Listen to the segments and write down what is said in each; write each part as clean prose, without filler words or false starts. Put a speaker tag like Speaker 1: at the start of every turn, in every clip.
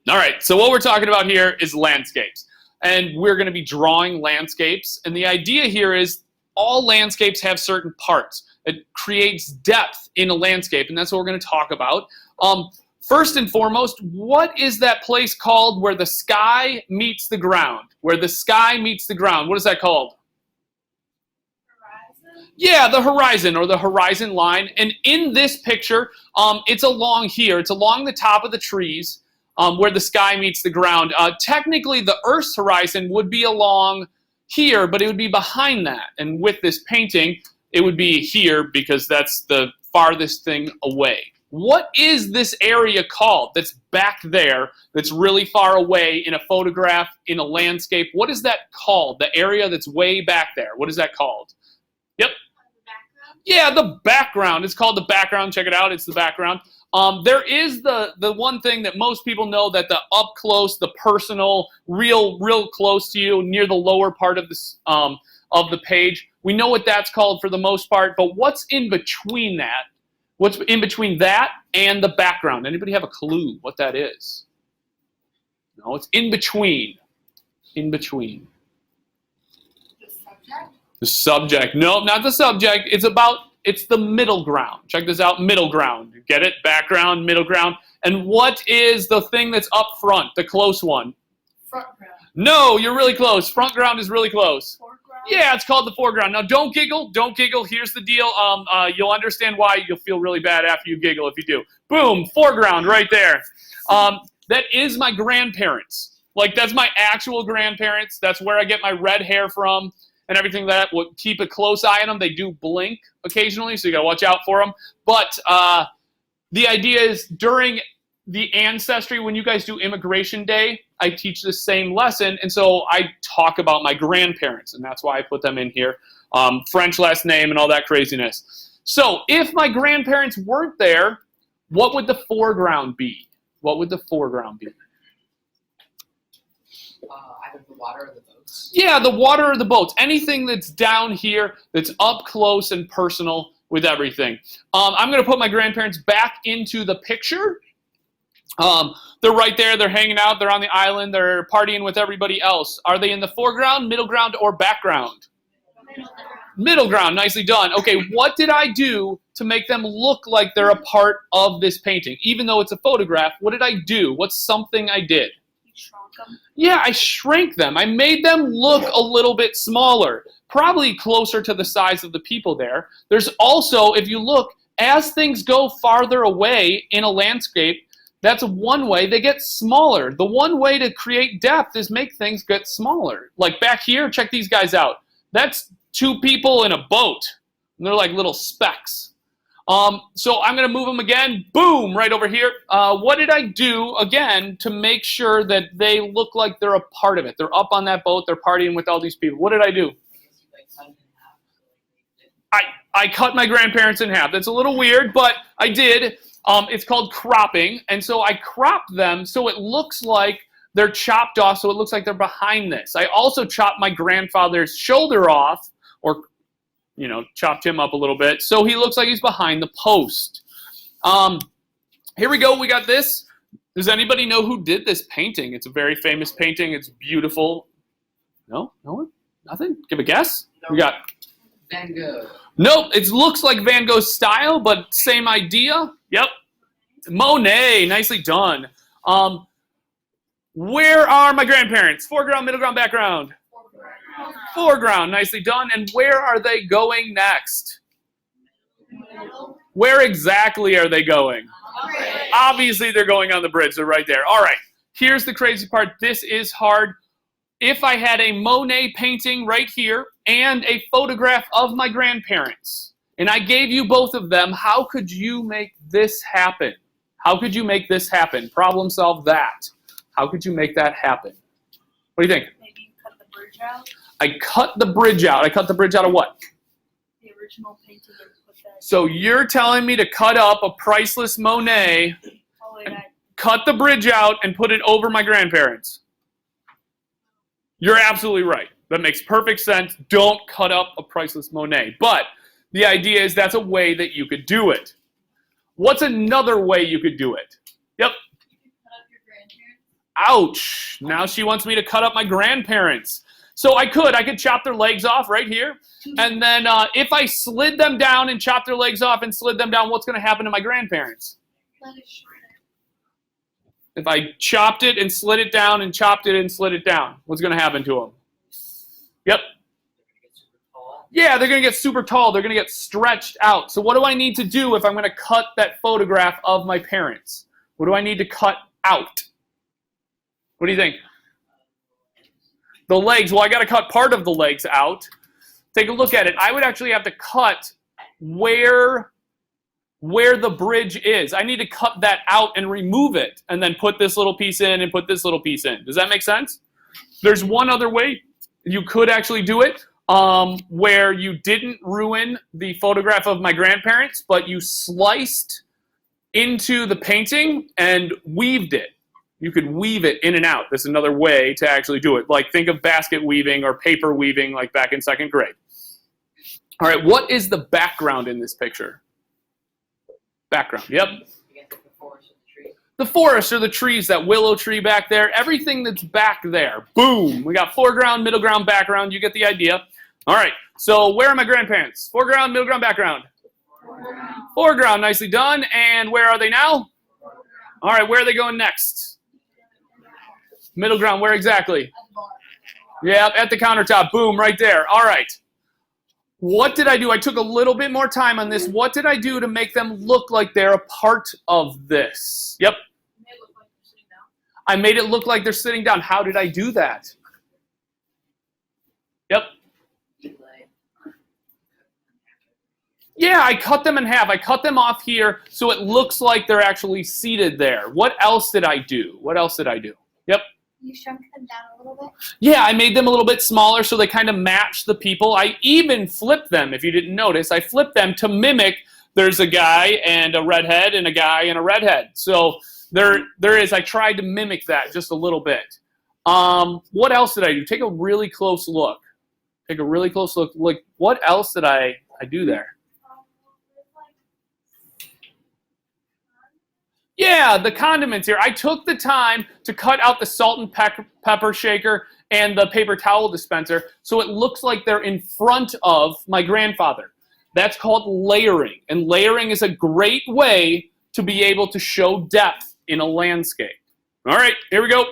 Speaker 1: All right, so what we're talking about here is landscapes. And we're going to be drawing landscapes. And the idea here is all landscapes have certain parts. It creates depth in a landscape, and that's what we're going to talk about. First and foremost, what is that place called where the sky meets the ground? Where the sky meets the ground. What is that called? Horizon? Yeah, the horizon, or the horizon line. And in this picture, it's along here. It's along the top of the trees. Where the sky meets the ground. Technically, the Earth's horizon would be along here, but it would be behind that. And with this painting, it would be here because that's the farthest thing away. What is this area called that's back there, that's really far away in a photograph, in a landscape? What is that called? The area that's way back there. What is that called? Yep. The background? Yeah, the background. It's called the background. Check it out. It's the background. There is the one thing that most people know, that the up close, the personal, real close to you, near the lower part of this of the page. We know what that's called for the most part, but what's in between that? What's in between that and the background? Anybody have a clue what that is? No, it's in between. In between.
Speaker 2: The subject?
Speaker 1: The subject. No, not the subject. It's the middle ground. Check this out, middle ground. You get it? Background, middle ground. And what is the thing that's up front, the close one?
Speaker 2: Front ground.
Speaker 1: No, you're really close. Front ground is really close.
Speaker 2: Foreground?
Speaker 1: Yeah, it's called the foreground. Now, don't giggle. Don't giggle. Here's the deal. You'll understand why. You'll feel really bad after you giggle if you do. Boom, foreground right there. That is my grandparents. Like, that's my actual grandparents. That's where I get my red hair from. And everything that would keep a close eye on them. They do blink occasionally, so you gotta watch out for them. But the idea is, during the ancestry, when you guys do Immigration Day, I teach the same lesson, and so I talk about my grandparents, and that's why I put them in here. French last name and all that craziness. So if my grandparents weren't there, what would the foreground be? What would the foreground be?
Speaker 3: Either the water or the boats.
Speaker 1: Yeah, the water or the boats. Anything that's down here that's up close and personal with everything. I'm going to put my grandparents back into the picture. They're right there. They're hanging out. They're on the island. They're partying with everybody else. Are they in the foreground, middle ground, or background? Middle ground. Nicely done. Okay, what did I do to make them look like they're a part of this painting? Even though it's a photograph, what did I do? What's something I did? Yeah, I shrank them. I made them look a little bit smaller, probably closer to the size of the people there. There's also, if you look, as things go farther away in a landscape, that's one way they get smaller. The one way to create depth is make things get smaller. Like back here, check these guys out. That's two people in a boat. And they're like little specks. So I'm going to move them again. Boom, right over here. What did I do, again, to make sure that they look like they're a part of it? They're up on that boat. They're partying with all these people. What did I do? I cut my grandparents in half. That's a little weird, but I did. It's called cropping. And so I cropped them so it looks like they're chopped off, so it looks like they're behind this. I also chopped my grandfather's shoulder off, or chopped him up a little bit, so he looks like he's behind the post. Here we go, we got this. Does anybody know who did this painting? It's a very famous painting, it's beautiful. No? No one? Nothing? Give a guess? No. We got
Speaker 3: Van Gogh.
Speaker 1: Nope, it looks like Van Gogh's style, but same idea. Yep. Monet, nicely done. Where are my grandparents? Foreground, middle ground, background? Foreground, nicely done. And where are they going next? Where exactly are they going? Obviously, they're going on the bridge. They're right there. All right, here's the crazy part. This is hard. If I had a Monet painting right here and a photograph of my grandparents, and I gave you both of them, how could you make this happen? How could you make this happen? Problem solve that. How could you make that happen? What do you think?
Speaker 2: Maybe you cut the bridge out?
Speaker 1: I cut the bridge out. I cut the bridge out of what?
Speaker 2: The original painting and put that.
Speaker 1: So you're telling me to cut up a priceless Monet, cut the bridge out, and put it over my grandparents? You're absolutely right. That makes perfect sense. Don't cut up a priceless Monet. But the idea is that's a way that you could do it. What's another way you could do it? Yep.
Speaker 2: You could cut up your grandparents
Speaker 1: Ouch. Now she wants me to cut up my grandparents. So I could chop their legs off right here. And then if I slid them down and chopped their legs off and slid them down, what's going to happen to my grandparents?
Speaker 2: Let it shred it.
Speaker 1: If I chopped it and slid it down and chopped it and slid it down, what's going to happen to them? Yep. Yeah, they're going to get super tall. They're going to get stretched out. So what do I need to do if I'm going to cut that photograph of my parents? What do I need to cut out? What do you think? The legs. Well, I got to cut part of the legs out. Take a look at it. I would actually have to cut where the bridge is. I need to cut that out and remove it, and then put this little piece in and put this little piece in. Does that make sense? There's one other way you could actually do it, where you didn't ruin the photograph of my grandparents, but you sliced into the painting and weaved it. You could weave it in and out. That's another way to actually do it. Like, think of basket weaving or paper weaving, like back in 2nd grade. All right, what is the background in this picture? Background, yep. The forest or the trees, that willow tree back there, everything that's back there. Boom, we got foreground, middle ground, background. You get the idea. All right, so where are my grandparents? Foreground, middle ground, background. Foreground, nicely done. And where are they now? All right, where are they going next? Middle ground, where exactly? Yeah, at the countertop. Boom, right there. All right. What did I do? I took a little bit more time on this. What did I do to make them look like they're a part of this? Yep. I made it look like they're sitting down. How did I do that? Yep. Yeah, I cut them in half. I cut them off here so it looks like they're actually seated there. What else did I do? What else did I do? Yep.
Speaker 2: You shrunk them down a little bit?
Speaker 1: Yeah, I made them a little bit smaller so they kind of match the people. I even flipped them, if you didn't notice. I flipped them to mimic there's a guy and a redhead and a guy and a redhead. So there is, I tried to mimic that just a little bit. What else did I do? Take a really close look. Take a really close look. Like, what else did I do there? Yeah, the condiments here. I took the time to cut out the salt and pepper shaker and the paper towel dispenser so it looks like they're in front of my grandfather. That's called layering. And layering is a great way to be able to show depth in a landscape. All right, here we go.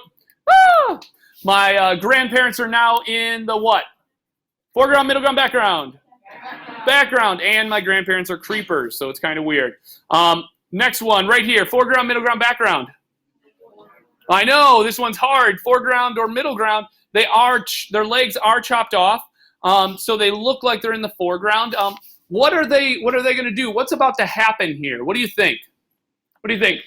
Speaker 1: Ah! My grandparents are now in the what? Foreground, middle ground, background. Background. And my grandparents are creepers, so it's kind of weird. Next one, right here, foreground, middle ground, background. I know, this one's hard. Foreground or middle ground, their legs are chopped off, so they look like they're in the foreground. What are they going to do? What's about to happen here? What do you think? What do you think?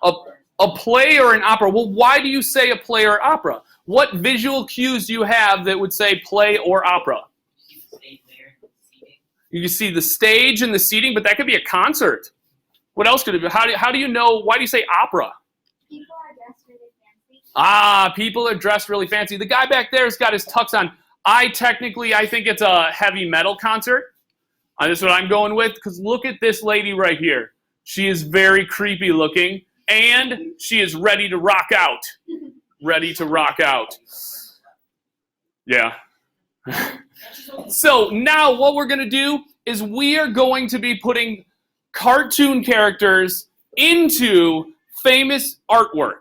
Speaker 1: A play or an opera? Well, why do you say a play or opera? What visual cues do you have that would say play or opera? You can see the stage and the seating, but that could be a concert. What else could it be? How do you know? Why do you say opera?
Speaker 2: People are dressed really fancy.
Speaker 1: Ah, people are dressed really fancy. The guy back there has got his tux on. I think it's a heavy metal concert. That's what I'm going with, because look at this lady right here. She is very creepy looking, and she is ready to rock out. Ready to rock out. Yeah. So now what we're going to do is we are going to be putting cartoon characters into famous artwork.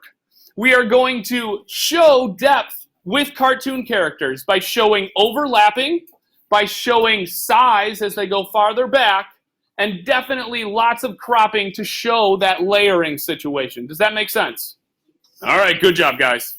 Speaker 1: We are going to show depth with cartoon characters by showing overlapping, by showing size as they go farther back, and definitely lots of cropping to show that layering situation. Does that make sense? All right, good job, guys.